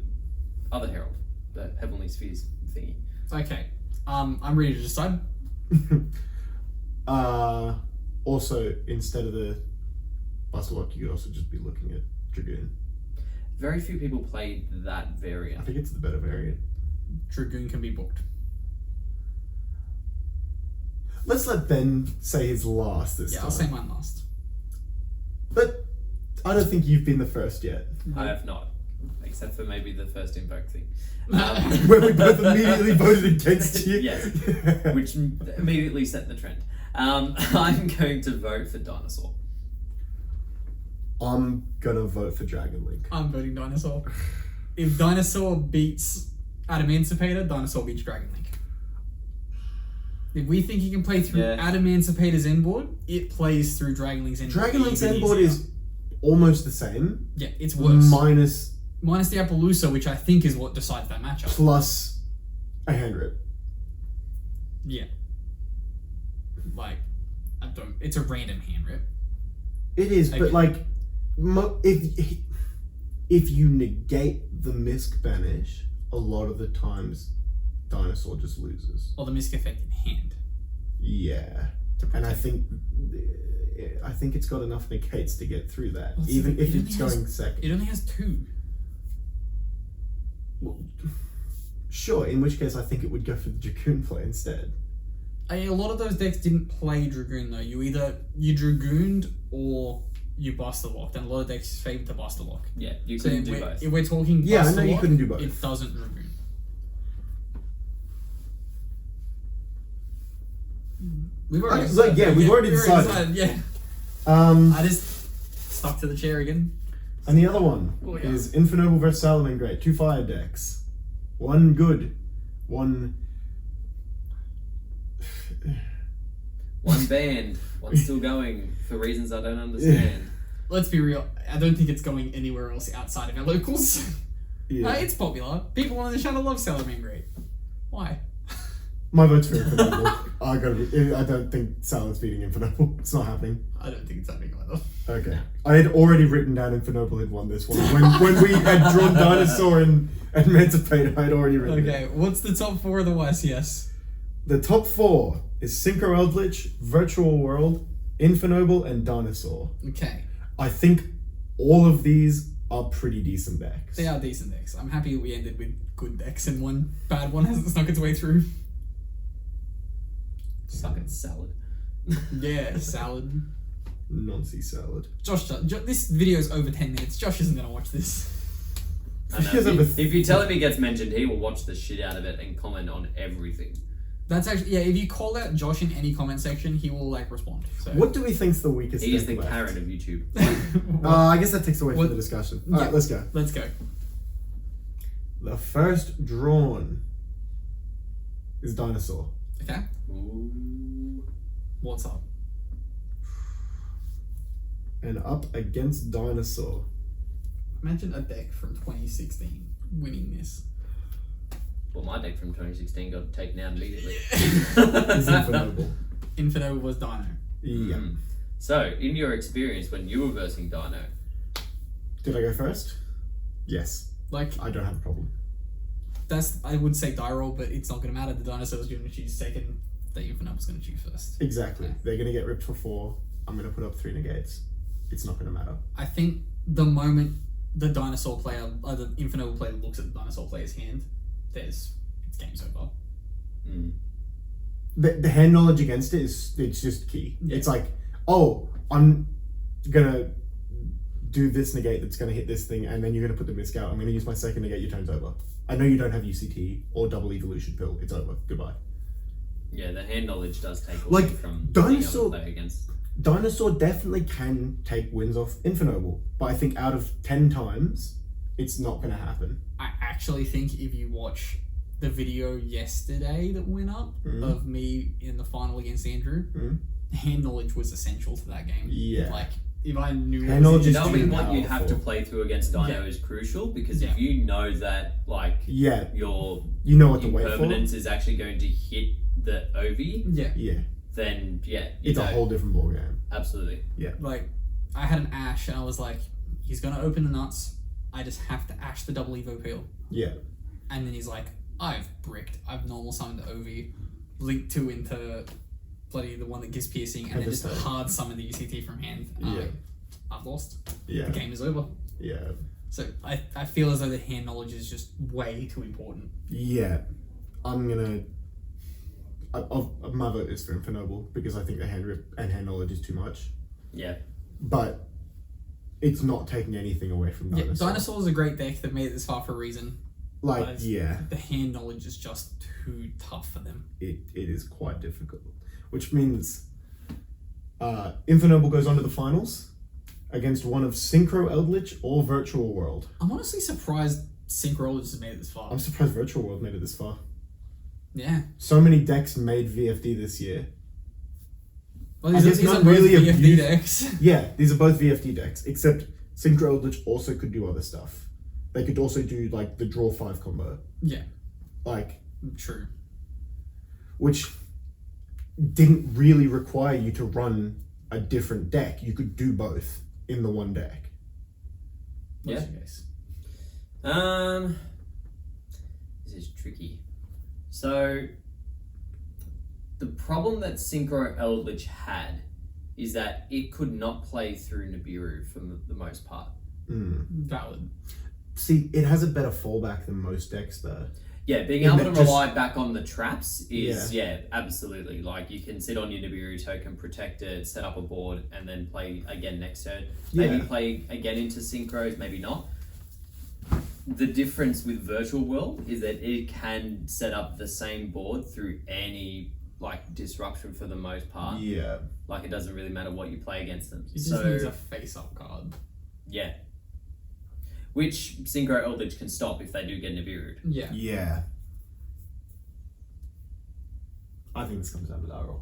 other Herald, the Heavenly Spheres thingy. Okay, I'm ready to decide. Also, instead of the Buster Lock, you could also just be looking at Dragoon. Very few people played that I variant. think it's the better variant. Dragoon can be booked. let's let Ben say his last this time. I'll say mine last. But I don't think you've been the first yet. I have not, except for maybe the first Invoked thing. Where we both immediately voted against you. Yes, which immediately set the trend. I'm going to vote for Dinosaur. I'm gonna vote for Dragon Link. I'm voting Dinosaur. If Dinosaur beats Adamancipator, Dinosaur beats Dragon Link. If we think he can play through Adamancipator's endboard, it plays through Dragon Link's endboard. Dragon Link's endboard is almost the same. Yeah, it's worse. Minus the Appaloosa, which I think is what decides that matchup. plus a hand rip. Yeah. Like, I don't... It's a random hand rip. It is, but Okay. like, if you negate the Misk Banish, a lot of the times Dinosaur just loses. Or the Misk effect in hand. Yeah. And I think it's got enough negates to get through that, Well, even if it's has- going second. It only has 2. Well, sure, in which case I think it would go for the Dragoon play instead. A lot of those decks didn't play Dragoon though. You Dragooned or you Buster Locked, and a lot of decks favoured to Buster Lock. Yeah, you So couldn't do both. if we're talking Yeah, I Buster know you Lock, couldn't do both. it doesn't Dragoon. We've already Okay, decided. yeah, we've already decided. Yeah. Um, I just stuck to the chair again. and the other one Oh, yeah. is Infernoble vs Salamangreat. 2 fire decks. One good, one... One banned, one still going for reasons I don't understand. Let's be real. I don't think it's going anywhere else outside of our locals. Yeah. It's popular. People on the channel love Salamangreat. Why? My vote's for Infernoble. I don't think Salad's beating Infernoble. It's not happening. I don't think it's happening either. Okay. I had already written down Infernoble had won this one. When we had drawn Dinosaur and Emancipator, I had already written it. Okay, what's the top 4 of the YCS? The top 4 is Synchro Eldlich, Virtual World, Infernoble, and Dinosaur. Okay, I think all of these are pretty decent decks. they are decent decks. I'm happy we ended with good decks and one bad one hasn't snuck its way through. Suck at salad. Yeah, salad. Nancy salad. Josh, this video's over 10 minutes. Josh isn't gonna watch this. I know. If you tell him he gets mentioned, he will watch the shit out of it and comment on everything. That's actually, yeah, if you call out Josh in any comment section, he will, like, respond. So. What do we think's the weakest He is deck the left? Karen of YouTube. I guess that takes away from What- the discussion. Yeah. Alright, let's go. Let's go. The first drawn is Dinosaur. Okay, Ooh. what's up? And up against Dinosaur. Imagine a deck from 2016 winning this. Well, my deck from 2016 got taken out immediately. Is Infernoble. Infernoble was Dino. Yeah. So, in your experience when you were versing Dino, Did I go first? Yes. Like, I don't have a problem. I would say die roll, but it's not going to matter. The Dinosaur's going to choose second. The Infernoble's going to choose first. Exactly. They're going to get ripped for 4. I'm going to put up 3 negates. It's not going to matter. I think the moment the Dinosaur player, the Infernoble player looks at the Dinosaur player's hand, it's game's over. The hand knowledge against it it's just key. Yeah. It's like, oh, I'm going to do this negate that's going to hit this thing, and then you're going to put the misc out. I'm going to use my second negate, your turn's over. I know you don't have UCT or double evolution pill. It's over. Goodbye. yeah, the hand knowledge does take away Like, from Dinosaur- being able to play against. Dinosaur definitely can take wins off Infernoble, but I think out of 10 times, it's not going to happen. I actually think if you watch the video yesterday that went up of me in the final against Andrew, hand knowledge was essential to that game. Yeah. Like, if I knew Hand knowledge is Knowing too what you have to powerful. play through against Dino Yeah. is crucial, because Yeah. if you know that, like, Yeah, your you know what to wait for. impermanence is actually going to hit the Ovi, Yeah. Yeah, then yeah, you it's a know, whole different ballgame. absolutely. Like, I had an Ash and I was like, he's going to open the nuts. I just have to Ash the double Evo peel. Yeah, And then he's like, I've bricked. I've normal summoned Ovi, linked 2 into bloody the one that gives piercing, and then just Devastating. hard summon the UCT from hand. Yeah. I've lost. yeah, The game is over. yeah, So I feel as though the hand knowledge is just way too important. yeah. I'm gonna my vote is for Infernoble because I think the hand rip and hand knowledge is too much. Yeah. But it's not taking anything away from Yeah, Dinosaur. Dinosaur is a great deck that made it this far for a reason. Like, But yeah, the hand knowledge is just too tough for them. it is quite difficult. Which means Infernoble goes on to the finals against one of Synchro, Eldlich, or Virtual World. I'm honestly surprised Synchro has made it this far. I'm surprised Virtual World made it this far. Yeah. So many decks made VFD this year. Well, I guess these not are both really a VFD beaut- decks. Yeah, these are both VFD decks, except Synchro Eldlich also could do other stuff. They could also do like the draw 5 combo. Yeah, Like, true. which didn't really require you to run a different deck. You could do both in the one deck. What's Yeah. your case? This is tricky. So, the problem that Synchro Eldlich had is that it could not play through Nibiru for the most part. Valid. See, it has a better fallback than most decks though. Yeah, being In able that to just- rely back on the traps is, yeah, absolutely. Like, you can sit on your Nibiru token, protect it, set up a board, and then play again next turn. Maybe Yeah. play again into Synchros, maybe not. The difference with Virtual World is that it can set up the same board through any, like, disruption for the most part. Yeah. Like, it doesn't really matter what you play against them. It just needs a face-up card. Yeah. Which Synchro Eldlich can stop if they do get Nibiru'd. Yeah. Yeah. I think this comes down to Dyrol.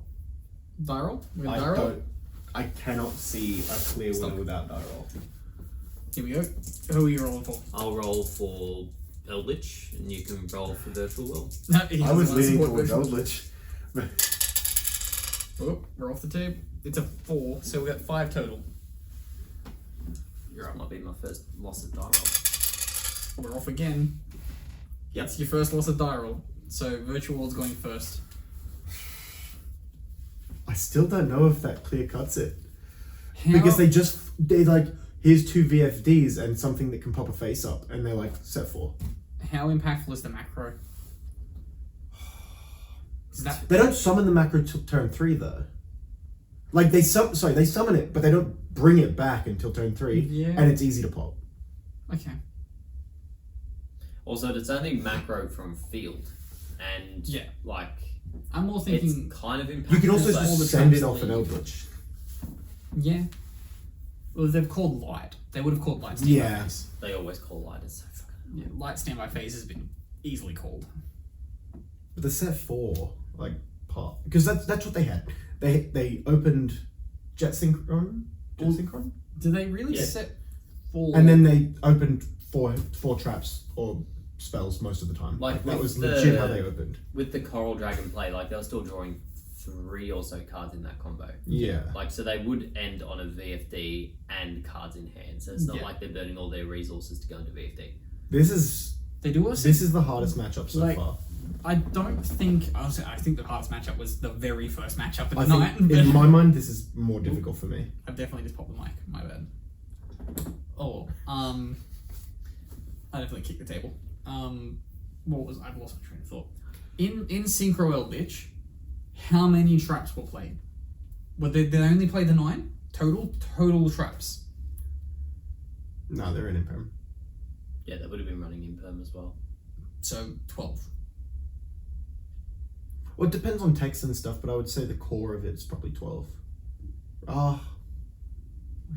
Dyrol? We're I Dyrol? don't. I cannot see a clear Stop. winner without Dyrol. Here we go. Who are you rolling for? I'll roll for Eldlich, and you can roll for Virtual World. I was leaning towards Eldlich. Oh, we're off the table. It's a 4, so we got 5 total. You're right, might be my first loss of die roll. We're off again. Yep. It's your first loss of die roll. So Virtual World's going first. I still don't know if that clear cuts it. How, Because they like, here's 2 VFDs and something that can pop a face up, and they're like, set 4. how impactful is the macro? Is that They don't summon the macro till turn 3 though. Like they summon it, but they don't bring it back until turn 3, Yeah. and it's easy to pop. okay? Also, it's only macro from field, and Yeah. like I'm more it's thinking. kind of impactful. You can also but all the just send it traps off an leave. Eldlich. Yeah. Well, they've called light. They would have called light standby Yeah. phase. they always call light. It's so fucking. Yeah, light standby phase has been easily called. But the set 4, like, part, because that's what they had. They opened Jet Synchron, Do they really Yeah. set 4? and then they opened four traps or spells most of the time. Like, that with was the- legit how they opened. With the Coral Dragon play, like they were still drawing 3 or so cards in that combo. Yeah. Like, so they would end on a VFD and cards in hand. So it's not Yeah. like they're burning all their resources to go into VFD. This is they do also. this is the hardest matchup so Like, far. I don't think. I think the hardest matchup was the very first matchup of I the night. think in my mind this is more difficult for me. I've definitely just popped the mic. My bad. Oh, I definitely kicked the table. I've lost my train of thought. In Synchro Eldlich, how many traps were played? Did they only play the 9 total traps? No, they're in Imperm. Yeah, they would have been running Imperm as well. So 12. Well, it depends on text and stuff, but I would say the core of it's probably 12. Am I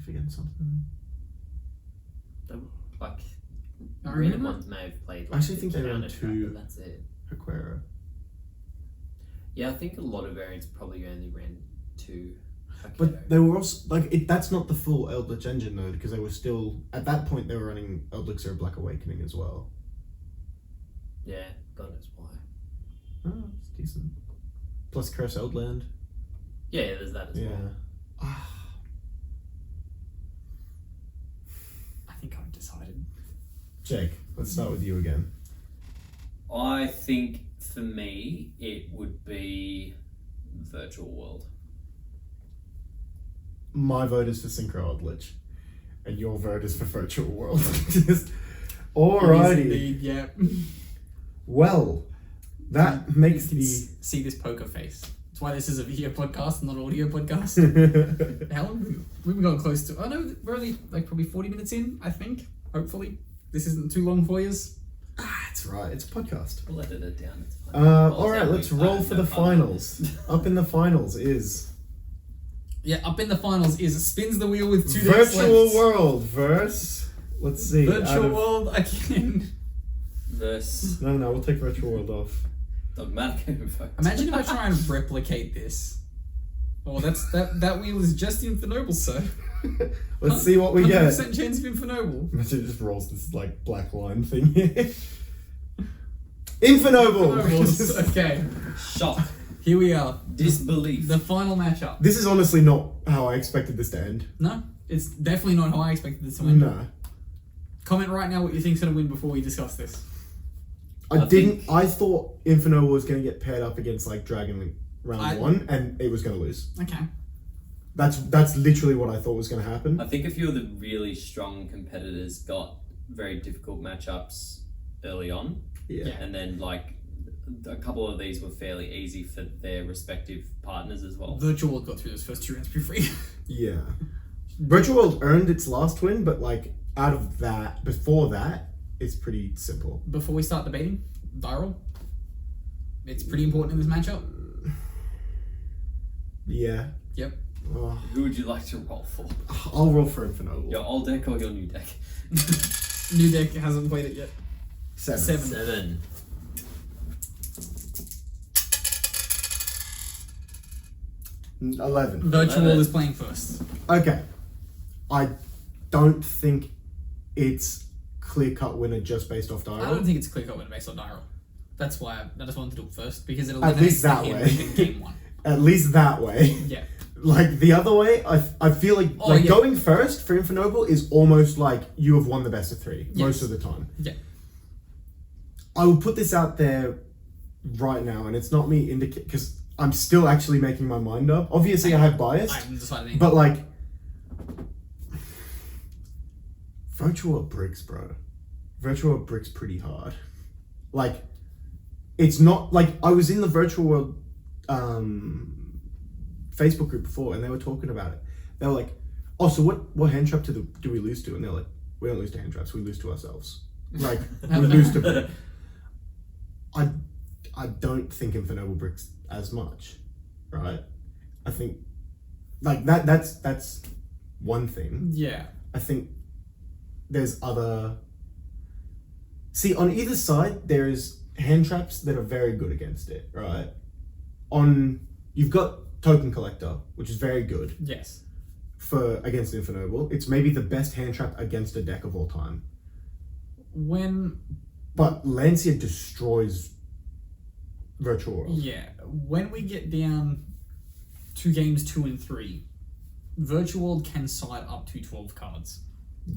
forgetting something? They were, like, I random remember. ones may have played. I actually think they around ran a trap, 2 but that's it. Aquera. Yeah, I think a lot of variants probably only ran 2. But they were also like that's not the full Eldlich engine though, because they were still at that point they were running Eldlich Black Awakening as well. Yeah, God knows why. Oh, it's decent. Plus Curse Eldland. Yeah, there's that as well. I think I've decided. Jake, let's start with you again. I think for me it would be Virtual World. My vote is for Synchro Eldlich, and your vote is for Virtual World. Alrighty. Indeed, yeah. Well, that makes the see this poker face. That's why this is a video podcast, not an audio podcast. How long? We've been going close to. Oh no, we're only like probably 40 minutes in. I think. Hopefully, this isn't too long for you. That's right. It's a podcast. We'll edit it down. It's fine. All right. Let's roll for the finals. Up in the finals is. Yeah, up in the finals is spins the wheel with 2 decks Virtual left. World versus. Let's see. Virtual World again. Versus No, we'll take Virtual World off. Dogmatic Invoked. Imagine if I try and replicate this. Oh, that wheel is just Infernoble, sir. Let's see what we get. 100% chance of Infernoble. Imagine it just rolls this like black line thing here. Infernoble! Infernobles. Okay, Shock. here we are. Disbelief. The final matchup. This is honestly not how I expected this to end. No, it's definitely not how I expected this to end. No. Comment right now what you think's going to win before we discuss this. I thought Infernoble was going to get paired up against like Dragon Link round 1 and it was going to lose. Okay. That's literally what I thought was going to happen. I think a few of the really strong competitors got very difficult matchups early on. Yeah. And then like a couple of these were fairly easy for their respective partners as well. Virtual World got through those first 2 rounds pretty free. Yeah. Virtual World earned its last win, but like out of that, before that, it's pretty simple. Before we start debating, Viral. It's pretty important in this matchup. Yeah. Yep. Oh, Who would you like to roll for? I'll roll for Infernoble. Your old deck or your new deck? New deck hasn't played it yet. 7. 7. Mm, 11. Virtual World is playing first. Okay. I don't think it's clear-cut winner just based off I dial. don't think it's clear cut winner based on Viral. That's why I just wanted to do it first because it'll At least that way. in game 1. At least that way. Yeah. Like the other way, I feel like Yeah. going first for Infernoble is almost like you have won the best of 3 most Yes. of the time. Yeah. I will put this out there right now, and it's not me indicate because I'm still actually making my mind up. Obviously, I have bias, I haven't decided anything. but like Virtual bricks, bro. Virtual bricks pretty hard. Like, it's not like I was in the Virtual World Facebook group before, and they were talking about it. They were like, "Oh, so what hand trap do we lose to?" And they're like, "We don't lose to hand traps. We lose to ourselves. Like, we lose to." I don't think Infernoble bricks as much, right? I think like that's one thing. Yeah. I think there's other. See, on either side, there's hand traps that are very good against it, right? You've got Token Collector, which is very good Yes. for against Infernoble. It's maybe the best hand trap against a deck of all time. But Lancia destroys Virtual World. When we get down to games 2 and 3, Virtual World can side up to 12 cards.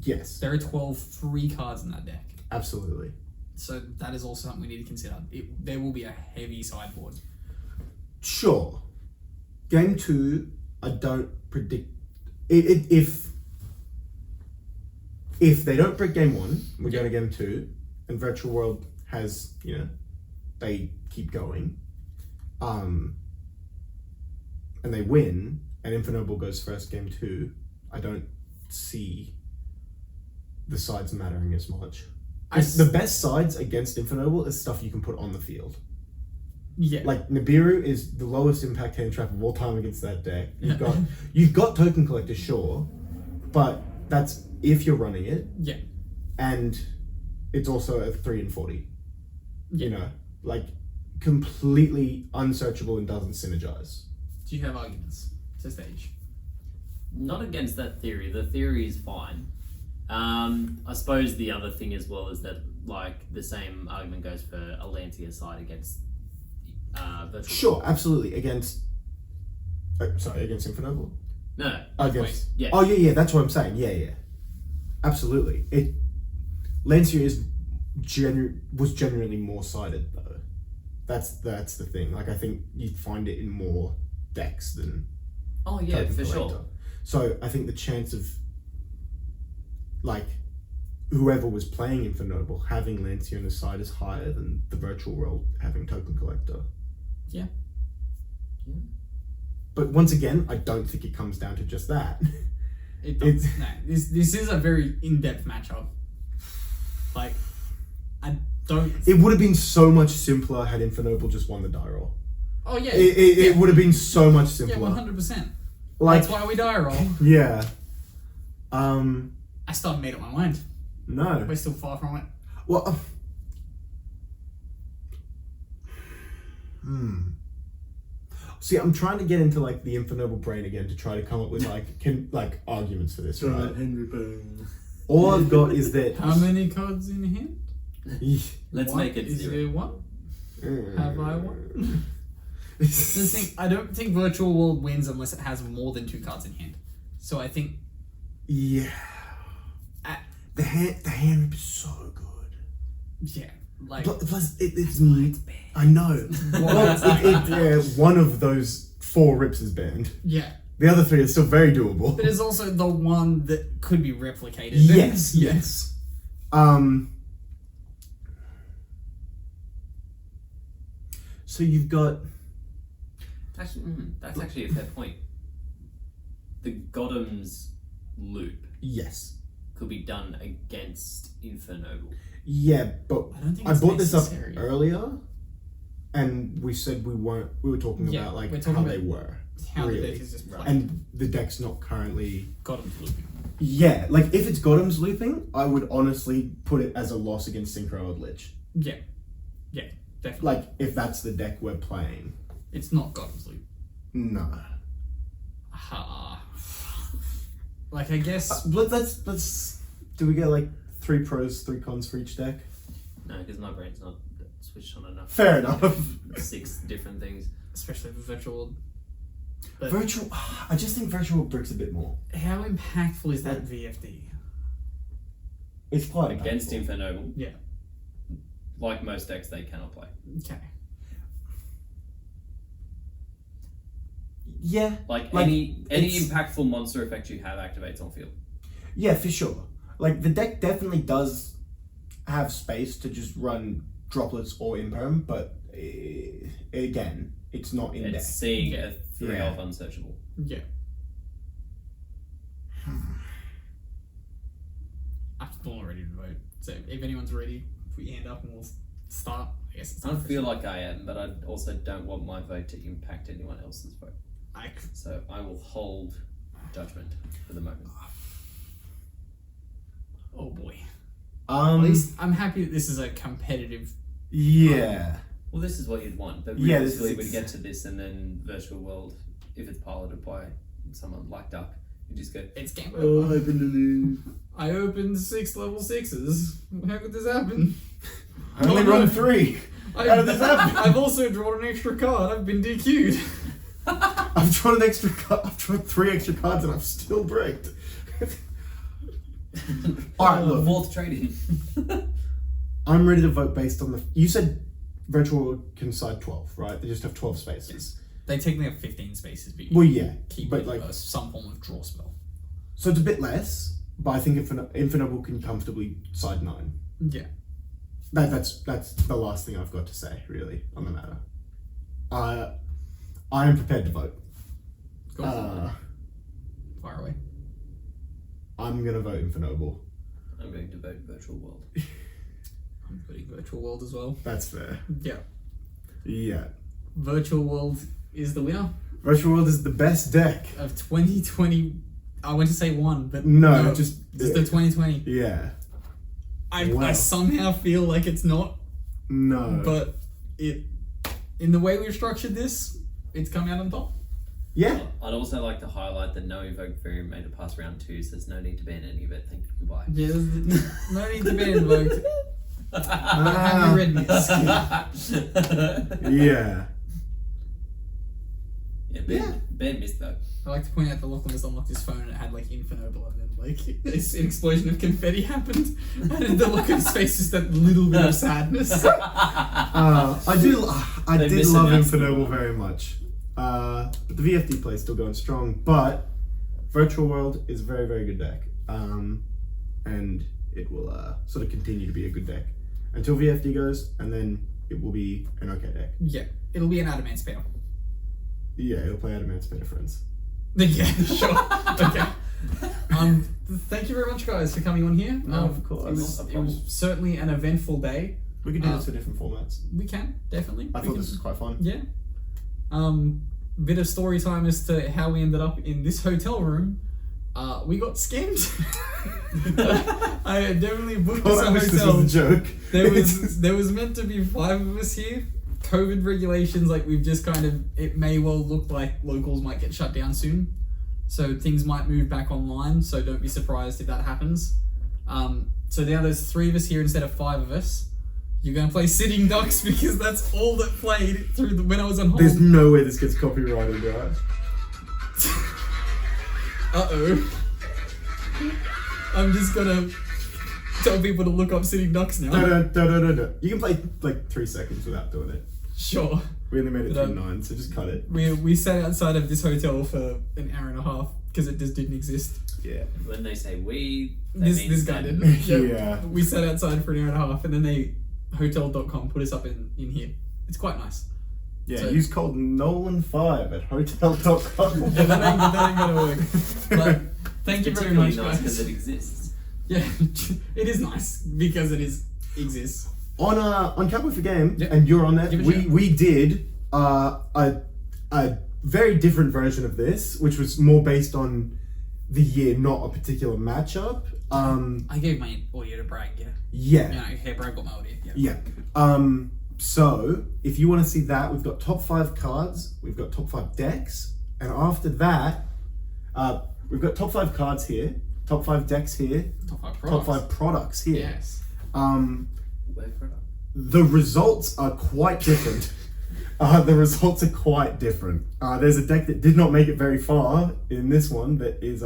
Yes, There are 12 free cards in that deck. absolutely. So that is also something we need to consider. There will be a heavy sideboard. Sure. Game 2, I don't predict if they don't break game 1, we go to game 2, and Virtual World has, they keep going, and they win, and Infernoble goes first game 2, I don't see the sides mattering as much. The best sides against Infernoble is stuff you can put on the field. Yeah. Like Nibiru is the lowest impact hand trap of all time against that deck. You've got Token Collector, sure, but that's if you're running it. Yeah. And it's also a 3 and 40. Yeah. Like completely unsearchable and doesn't synergize. Do you have arguments to stage? Not against that theory. The theory is fine. I suppose the other thing as well is that like the same argument goes for a Lancia side against Virtual. Sure, absolutely. Against Infernoble. No. Against. Yeah. Oh yeah, that's what I'm saying. Yeah. Absolutely. Lancia was genuinely more sided though. That's the thing. Like I think you'd find it in more decks than. Oh yeah, Token for Collector. sure. So I think the chance of like whoever was playing Infernoble having Lancia on the side is higher than the Virtual World having Token Collector. Yeah. But once again, I don't think it comes down to just that. It does. No, this is a very in-depth matchup. Like, I don't. It would have been so much simpler had Infernoble just won the die roll. Oh yeah. It would have been so much simpler. Yeah, 100%. Like, That's why we die roll. yeah. I still haven't made up my mind. No. We're still far from it. Well. See, I'm trying to get into like the Infernoble brain again to try to come up with like arguments for this, right? Henry Bone. All I've got is that. How many cards in hand? Let's make it Is 0. there one? Have I one? The thing, I don't think Virtual World wins unless it has more than 2 cards in hand. So I think. Yeah. The hand is so good. Yeah. Like. Plus, it's banned. I know. Well, one of those 4 rips is banned. Yeah. The other 3 are still very doable. But it's also the one that could be replicated. Yes, yes. So you've got. That's actually a fair point. The Godham's loop Yes. could be done against Infernoble. Yeah, but I don't think I it's brought this up necessary. earlier, and we said we weren't. We were talking Yeah, about like we're talking how about they were, How the really, deck is just played. and the deck's not currently. Got him looping. Yeah, like if it's Godham's looping, I would honestly put it as a loss against Synchro Eldlich. Yeah. Yeah, definitely. Like if that's the deck we're playing. It's not Godham's loop. No. Ha. Like, I guess. Let's. Do we get like 3 pros, 3 cons for each deck? No, because my brain's not switched on enough. Fair enough. 6 different things. Especially the Virtual World. But Virtual. I just think Virtual bricks a bit more. how impactful is that VFD? It's quite Against impactful. Infernoble, Yeah. like most decks, they cannot play. Okay. Yeah. Like Like, any it's- impactful monster effect you have activates on field. Yeah, for sure. Like the deck definitely does have space to just run droplets or imperm, but again, it's not in It's deck. seeing a 3 Yeah. of unsearchable. Yeah. I'm still not ready to vote. So if anyone's ready, put your hand up and we'll start. I guess it's I not feel like I am, but I also don't want my vote to impact anyone else's vote. So I will hold judgment for the moment. Oh boy. At At least I'm happy that this is a competitive. yeah. Well, this is what you'd want, but Yeah, this realistically, is we'd get to this, and then Virtual World, if it's piloted by someone like Duck, you just go, It's game Oh, over. I believe. I opened 6 level 6s. How could this happen? I only run 3. How did this happen? I've also drawn an extra card. I've been DQ'd. I've drawn an extra card. I've drawn 3 extra cards and I've still bricked. Alright, look. 4th trade-in. I'm ready to vote based on the. You said Virtual World can side 12, right? They just have 12 spaces. They technically have 15 spaces, but you Well, yeah. keep but it like. some form of draw spell. So it's a bit less, but I think Infernoble can comfortably side 9. Yeah. That's the last thing I've got to say, really, on the matter. I am prepared to vote. Go for it. Far away. I'm gonna vote Infernoble. I'm going to vote Virtual World. I'm putting Virtual World as well. That's fair. Yeah. Yeah. Virtual World is the winner Virtual World is the best deck. of 2020. I went to say 1, but No, just it's the 2020. yeah. I Wow. somehow feel like it's not, No. but it, in the way we've structured this, it's come out on top. Yeah. I'd also like to highlight that no Invoked variant made it past round 2, so there's no need to ban any of it. Thank you, goodbye. Yeah, no need to be invoked. Have you read this? Yeah. Yeah, ban missed though. I like to point out that Lachlan just unlocked his phone and it had like Infernoble, and then like an explosion of confetti happened, and the look on his face is that little bit of sadness. I They did love misannounced Infernoble them. very much. But the VFD play is still going strong. But Virtual World is a very, very good deck. And it will sort of continue to be a good deck until VFD goes, and then it will be an okay deck. Yeah, it'll be an Adamancipator. Yeah, it'll play Adamancipator Friends. Yeah, sure. Okay. Thank you very much, guys, for coming on here. No, of course. It was certainly an eventful day. We can do this for different formats. We can, definitely. I thought this was quite fun. Yeah. Bit of story time as to how we ended up in this hotel room. We got scammed. I definitely booked this I wish this hotel. was a joke. There was meant to be 5 of us here. COVID regulations, like we've just kind of, it may well look like locals might get shut down soon. So things might move back online, so don't be surprised if that happens. So now there's 3 of us here instead of 5 of us. You're going to play Sitting Ducks because that's all that played through when I was on hold. There's no way this gets copyrighted, right? Uh-oh. I'm just going to tell people to look up Sitting Ducks now. No. You can play like 3 seconds without doing it. Sure. We only made it through 9, so just cut it. We sat outside of this hotel for an hour and a half because it just didn't exist. Yeah. When they say we, This guy them. didn't. Yeah. We sat outside for an hour and a half and then they hotel.com put us up in here. It's quite nice. Yeah, So- use code Nolan5 at hotel.com. Yeah, that ain't gonna work. But thank you very much, Particularly nice because guys. it exists. Yeah, it is nice because it exists. On Cowboy for Game, Yep. and you're on there, Give it a shot. we did a very different version of this, which was more based on the year, not a particular matchup. I gave my audio to Bragg, yeah. Yeah. Yeah, okay, Bragg got my audio, yeah. Yeah. So, if you want to see that, we've got top 5 cards, we've got top 5 decks, and after that, we've got top 5 cards here, top 5 decks here, Top 5 products. top 5 products here. Yes. Word product. The results are quite different. There's a deck that did not make it very far in this one that is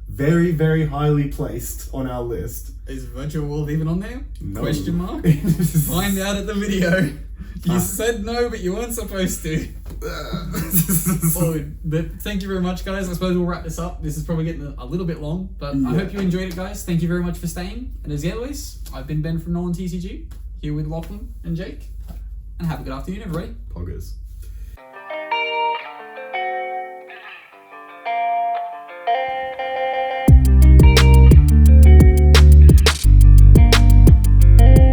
very, very highly placed on our list. Is Virtual World even on there? No. Question mark? Find out at the video. You said no, but you weren't supposed to. But thank you very much, guys. I suppose we'll wrap this up. This is probably getting a little bit long, but I hope you enjoyed it, guys. Thank you very much for staying. And as always, I've been Ben from NolanTCG, here with Lachlan and Jake. And have a good afternoon, everybody. Poggers.